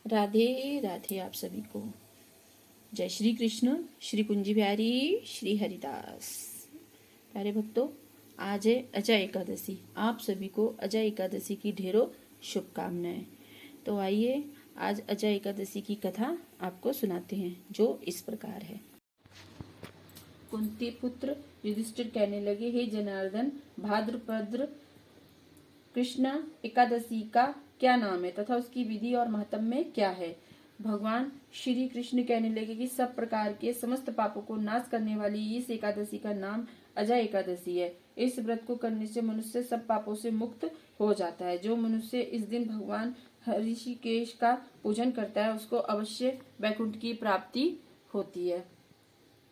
राधे राधे आप सभी को। जय श्री कृष्ण, श्री कुंजी बिहारी, श्री हरिदास। प्यारे भक्तों, आज है अजय एकादशी। आप सभी को अजय एकादशी की ढेरों शुभकामनाएं। तो आइए आज अजय एकादशी की कथा आपको सुनाते हैं, जो इस प्रकार है। कुंती पुत्र युधिष्ठिर कहने लगे, हे जनार्दन, भाद्रपद कृष्ण एकादशी का क्या नाम है तथा उसकी विधि और महत्म्य क्या है। भगवान श्री कृष्ण कहने लगे कि सब प्रकार के समस्त पापों को नाश करने वाली इस एकादशी का नाम अजय एकादशी है। इस व्रत को करने से मनुष्य सब पापों से मुक्त हो जाता है। जो मनुष्य इस दिन भगवान ऋषिकेश का पूजन करता है उसको अवश्य वैकुंठ की प्राप्ति होती है।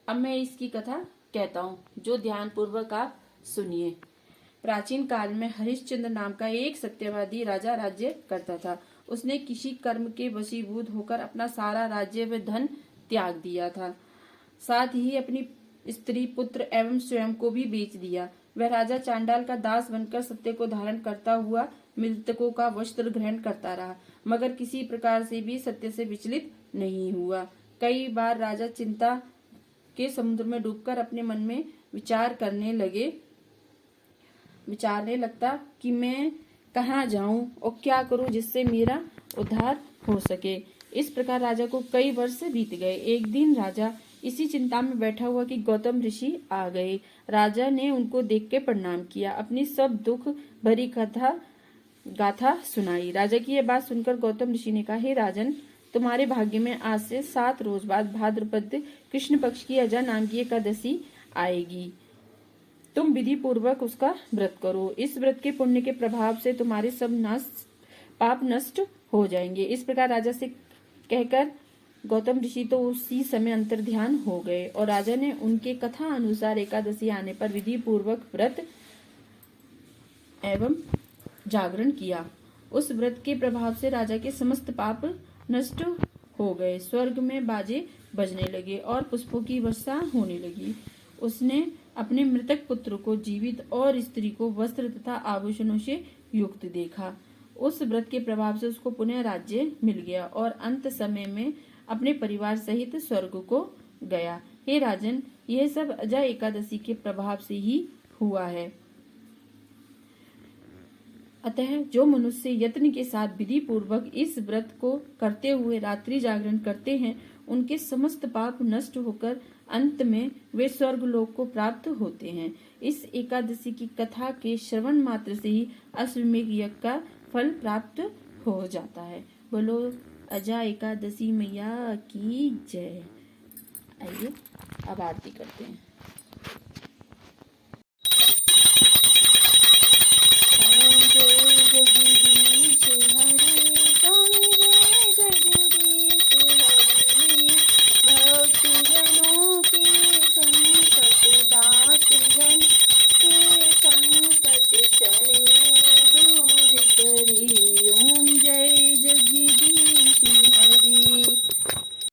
अब मैं इसकी कथा कहता हूँ, जो ध्यान पूर्वक आप सुनिए। प्राचीन काल में हरिश्चंद्र नाम का एक सत्यवादी राजा राज्य करता था। उसने किसी कर्म के वशीभूत होकर अपना सारा राज्य व धन त्याग दिया था। साथ ही अपनी स्त्री, पुत्र एवं स्वयं को भी बेच दिया। वह राजा चांडाल का दास बनकर सत्य को धारण करता हुआ मृतकों का वस्त्र ग्रहण करता रहा, मगर किसी प्रकार से भी सत्य से विचलित नहीं हुआ। कई बार राजा चिंता के समुद्र में डूबकर अपने मन में विचारने लगता कि मैं कहाँ जाऊं और क्या करूं जिससे मेरा उद्धार हो सके। इस प्रकार राजा को कई वर्ष बीत गए। एक दिन राजा इसी चिंता में बैठा हुआ कि गौतम ऋषि आ गए। राजा ने उनको देख के प्रणाम किया, अपनी सब दुख भरी गाथा सुनाई। राजा की यह बात सुनकर गौतम ऋषि ने कहा, हे राजन, तुम्हारे भाग्य में आज से 7 रोज बाद भाद्रपद कृष्ण पक्ष की अजय नाम की एकादशी आएगी। तुम विधि पूर्वक उसका व्रत करो। इस व्रत के पुण्य के प्रभाव से तुम्हारे सब पाप नष्ट हो जाएंगे। इस प्रकार राजा से कहकर गौतम ऋषि तो उसी समय अंतर्ध्यान हो गए और राजा ने उनके कथा अनुसार एकादशी आने पर विधि पूर्वक व्रत एवं जागरण किया। उस व्रत के प्रभाव से राजा के समस्त पाप नष्ट हो गए। स्वर्ग में बाजे बजने लगे और पुष्पों की वर्षा होने लगी। उसने अपने मृतक पुत्र को जीवित और स्त्री को वस्त्र तथा आभूषणों से युक्त देखा। उस व्रत के प्रभाव से उसको पुनः राज्य मिल गया और अंत समय में अपने परिवार सहित स्वर्ग को गया। हे राजन, यह सब अजय एकादशी के प्रभाव से ही हुआ है। अतः जो मनुष्य यत्न के साथ विधि पूर्वक इस व्रत को करते हुए रात्रि जागरण करते हैं, उनके समस्त पाप नष्ट होकर अंत में वे स्वर्ग लोक को प्राप्त होते हैं। इस एकादशी की कथा के श्रवण मात्र से ही अश्वमेध यज्ञ का फल प्राप्त हो जाता है। बोलो अजय एकादशी मैया की जय। आइए अब आरती करते हैं।